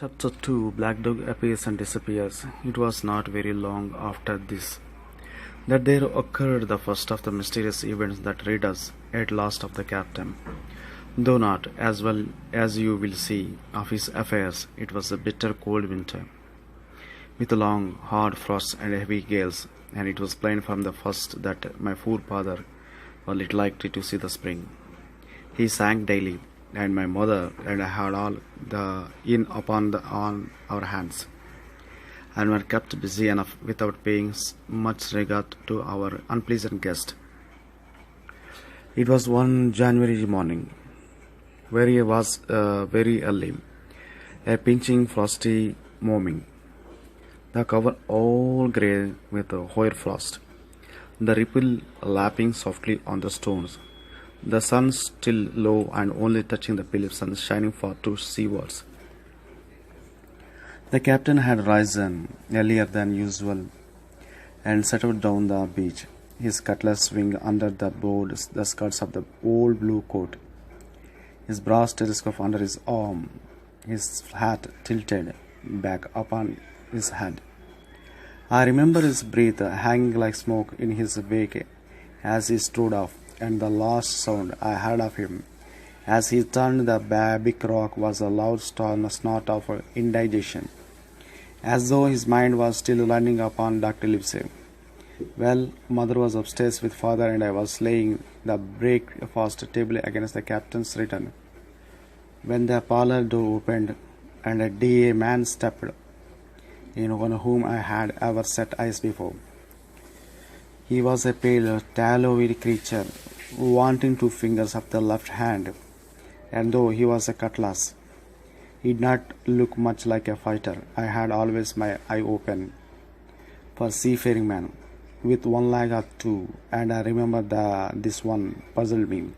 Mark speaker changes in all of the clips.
Speaker 1: Chapter 2 Black Dog appears and disappears. It was not very long after this that there occurred the first of the mysterious events that rid us at last of the captain. Though not, as well as you will see, of his affairs. It was a bitter cold winter, with long, hard frosts and heavy gales, and it was plain from the first that my forefather was little likely to see the spring. He sang daily, and my mother and I had all the in on our hands, and were kept busy enough without paying much regard to our unpleasant guest. It was one January morning, very early, a pinching frosty morning, the cover all grey with hoar frost, the ripple lapping softly on the stones, the sun still low and only touching the pillars and shining far to seawards. The captain had risen earlier than usual and set out down the beach, his cutlass swinging under the skirts of the old blue coat, his brass telescope under his arm, his hat tilted back upon his head. I remember his breath hanging like smoke in his wake as he strode off, and the last sound I heard of him as he turned the big rock was a loud snort of indigestion, as though his mind was still running upon Dr. Livesey. Well, mother was upstairs with father, and I was laying the breakfast table against the captain's return, when the parlour door opened and a D.A. man stepped in, on whom I had ever set eyes before. He was a pale, tallowy creature, wanting 2 fingers of the left hand, and though he was a cutlass, he did not look much like a fighter. I had always my eye open for seafaring men with 1 leg or 2, and I remember this one puzzled me.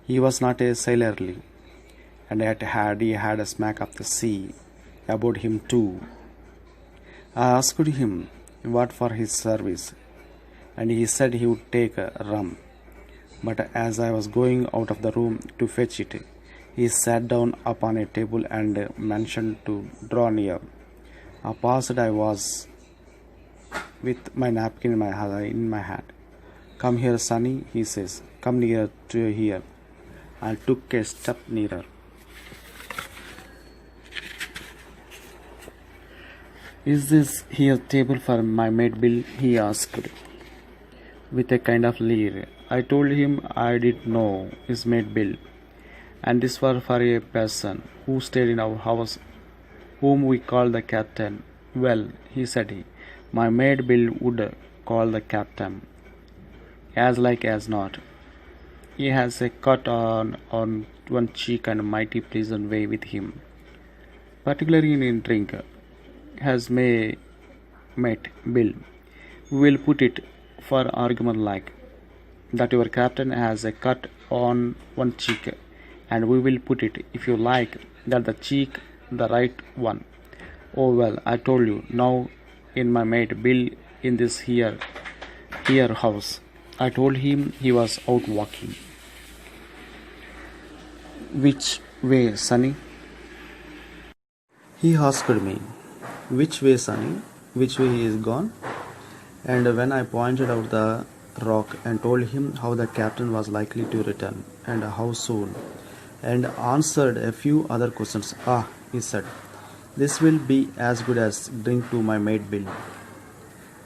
Speaker 1: He was not a sailorly, and yet he had a smack of the sea about him too. I asked him what for his service, and he said he would take rum. But as I was going out of the room to fetch it, he sat down upon a table and mentioned to draw near. Opposite I was, with my napkin in my hand. "Come here, Sonny," he says. "Come near to here." I took a step nearer. "Is this here table for my mate Bill?" he asked, with a kind of leer. I told him I didn't know his mate Bill, and this was for a person who stayed in our house, whom we called the captain. "Well," he said, "my mate Bill would call the captain, as like as not. He has a cut on one cheek and a mighty pleasant way with him, particularly in drink, has mate Bill. We will put it for argument like that your captain has a cut on one cheek, and we will put it, if you like, that the cheek the right one. Oh well, I told you, now in my mate Bill in this here house." I told him he was out walking. "Which way, Sonny?" he asked me. "Which way, Sonny? Which way he is gone?" And when I pointed out the rock and told him how the captain was likely to return and how soon, and answered a few other questions, "Ah," he said, "this will be as good as drink to my mate Bill."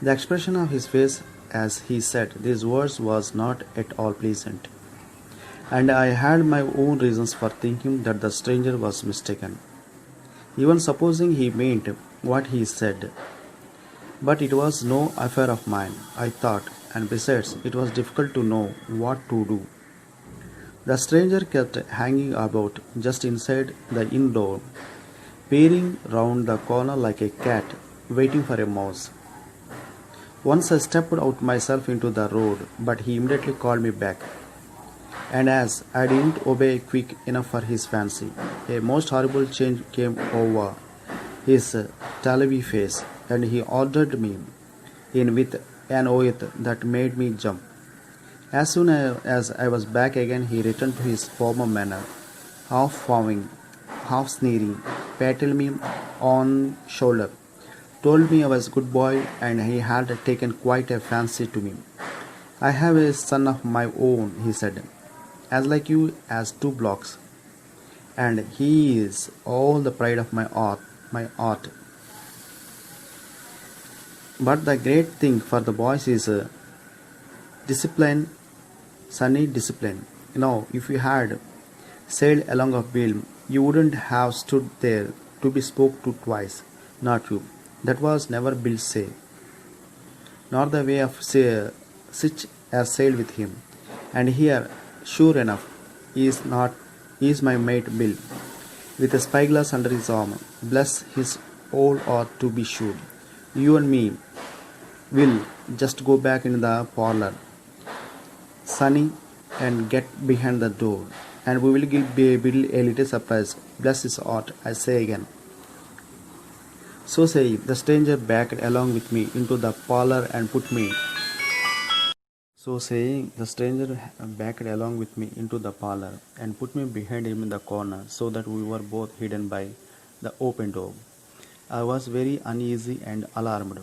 Speaker 1: The expression of his face as he said these words was not at all pleasant, and I had my own reasons for thinking that the stranger was mistaken, even supposing he meant what he said. But it was no affair of mine, I thought, and besides, it was difficult to know what to do. The stranger kept hanging about just inside the inn door, peering round the corner like a cat waiting for a mouse. Once I stepped out myself into the road, but he immediately called me back, and as I didn't obey quick enough for his fancy, a most horrible change came over his tallowy face, and he ordered me in with an oath that made me jump. As soon as I was back again, he returned to his former manner, half fawning, half sneering, patted me on shoulder, told me I was a good boy and he had taken quite a fancy to me. I have a son of my own, he said, as like you as two blocks, and he is all the pride of my art. But the great thing for the boys is discipline, sunny discipline. If you had sailed along of Bill, you wouldn't have stood there to be spoke to twice, not you. That was never Bill's say, nor the way of such as sailed with him. And here, sure enough, is my mate Bill, with a spyglass under his arm. Bless his old art to be sure. You and me will just go back in the parlor, Sonny, and get behind the door, and we will give Bill a little surprise. Bless his heart, I say again. So saying, the stranger backed along with me into the parlor and put me. So saying, the stranger backed along with me into the parlor and put me behind him in the corner, so that we were both hidden by the open door. I was very uneasy and alarmed,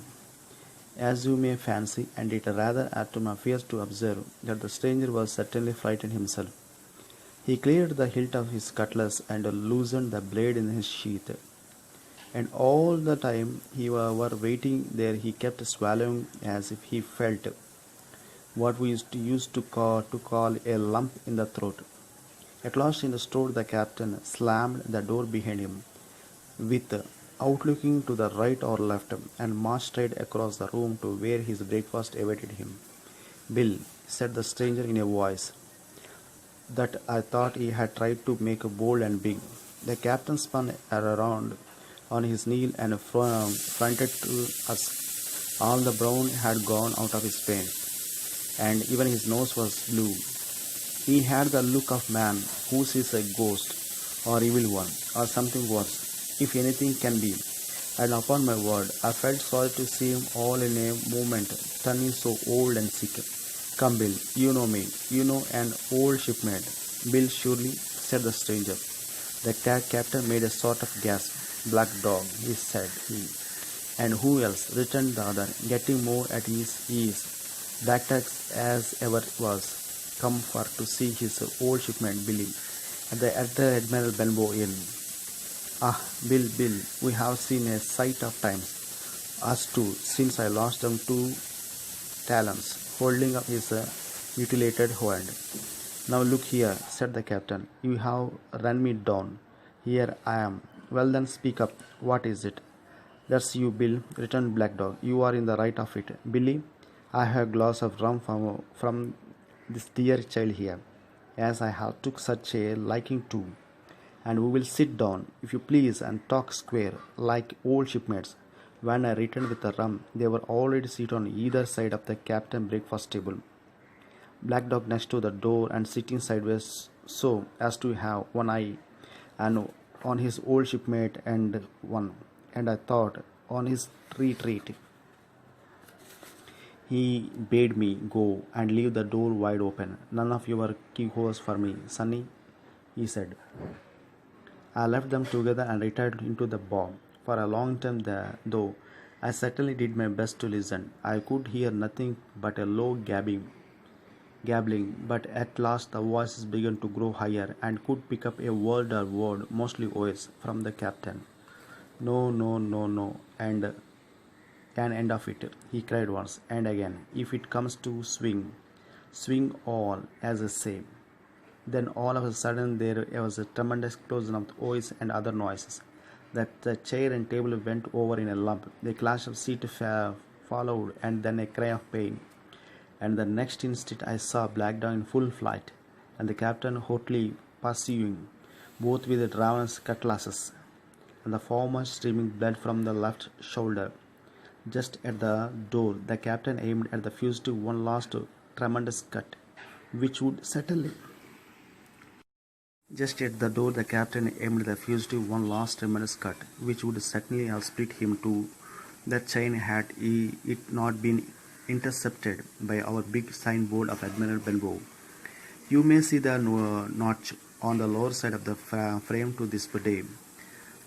Speaker 1: as you may fancy, and it rather added to my fears to observe that the stranger was certainly frightened himself. He cleared the hilt of his cutlass and loosened the blade in his sheath. And all the time he were waiting there, he kept swallowing as if he felt what we used to call a lump in the throat. At last, in the store, the captain slammed the door behind him, with outlooking to the right or left, and marched straight across the room to where his breakfast awaited him. Bill, said the stranger in a voice that I thought he had tried to make bold and big. The captain spun around on his knee and fronted to us. All the brown had gone out of his face, and even his nose was blue. He had the look of man who sees a ghost, or evil one, or something worse, if anything can be. And upon my word, I felt sorry to see him all in a moment, turning so old and sick. Come, Bill, you know me. You know an old shipmate. Bill, surely, said the stranger. The captain made a sort of gasp. Black dog, he said. And who else? Returned the other, getting more at his ease. Blackjack as ever was, come for to see his old shipmate Billy at the Admiral Benbow Inn. Ah, Bill, we have seen a sight of times, us too, since I lost them 2 talents, holding up his mutilated hand. Now look here, said the captain, you have run me down. Here I am. Well then, speak up. What is it? That's you, Bill, returned Black Dog. You are in the right of it. Billy, I have a glass of rum from this dear child here, as I have took such a liking to. And we will sit down, if you please, and talk square, like old shipmates. When I returned with the rum, they were already seated on either side of the captain's breakfast table. Black Dog next to the door and sitting sideways so as to have one eye and on his old shipmate and I thought on his retreat. He bade me go and leave the door wide open. None of your keyholes for me, Sonny, he said. I left them together and retired into the bar. For a long time though, I certainly did my best to listen. I could hear nothing but a low gabbling, but at last the voices began to grow higher and could pick up a word or word, mostly words, from the captain. No, and an end of it, he cried once and again. If it comes to swing all, as I say. Then all of a sudden there was a tremendous explosion of oaths and other noises. That the chair and table went over in a lump. The clash of seat followed, and then a cry of pain. And the next instant I saw Black Dog in full flight, and the captain hotly pursuing, both with ravenous cutlasses, and the former streaming blood from the left shoulder. Just at the door, the captain aimed at the fugitive one last tremendous cut, which would certainly. Just at the door, the captain aimed at the fugitive one last tremendous cut, which would certainly have split him to the chain had it not been intercepted by our big signboard of Admiral Benbow. You may see the notch on the lower side of the frame to this day.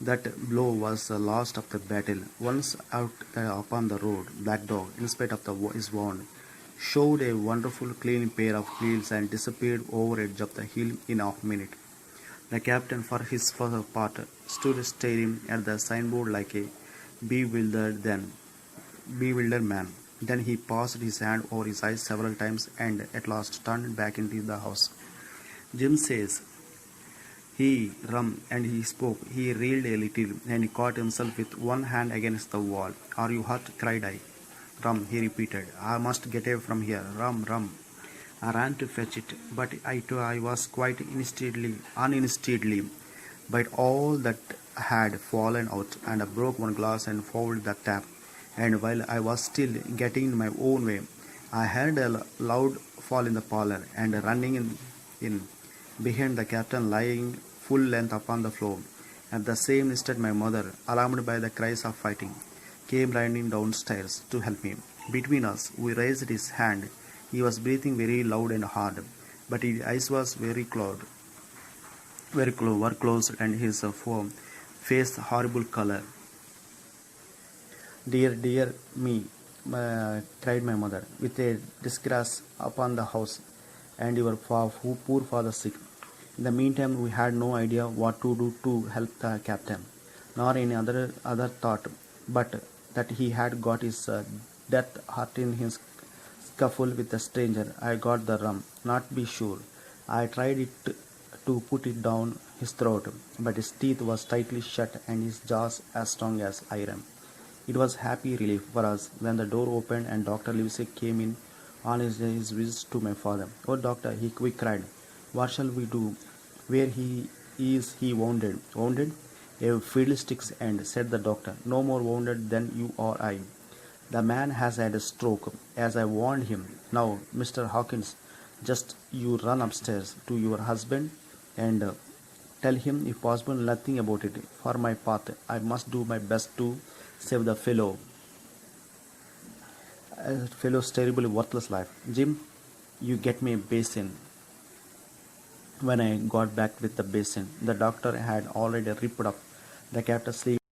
Speaker 1: That blow was the last of the battle. Once out upon the road, Black Dog, in spite of his wound, showed a wonderful clean pair of heels and disappeared over edge of the hill in a minute. The captain, for his further part, stood staring at the signboard like a bewildered then bewildered man. Then he passed his hand over his eyes several times and at last turned back into the house. Jim says and he spoke. He reeled a little and he caught himself with one hand against the wall. Are you hurt? Cried I. Rum, he repeated. I must get away from here. Rum, rum. I ran to fetch it, but I was quite uninstedly by all that had fallen out, and I broke one glass and fouled the tap. And while I was still getting in my own way, I heard a loud fall in the parlor, and running in behind the captain lying full length upon the floor. At the same instant my mother, alarmed by the cries of fighting, came running downstairs to help me. Between us, we raised his hand. He was breathing very loud and hard, but his eyes was were closed, and his face horrible color. Dear me, cried my mother, with a disgrace upon the house, and your poor father sick. In the meantime, we had no idea what to do to help the captain, nor any other thought, but that he had got his death hurt in his scuffle with a stranger. I got the rum, not be sure. I tried to put it down his throat, but his teeth was tightly shut and his jaws as strong as iron. It was happy relief for us when the door opened and Dr. Livesey came in on his visit to my father. Oh, doctor, we cried. What shall we do? Where is he wounded? Wounded? A fiddlestick's end, said the doctor. No more wounded than you or I. The man has had a stroke, as I warned him. Now, Mr. Hawkins, just you run upstairs to your husband and tell him, if possible, nothing about it. For my part, I must do my best to save the fellow's terribly worthless life. Jim, you get me a basin. When I got back with the basin, the doctor had already ripped up the captain's sleeve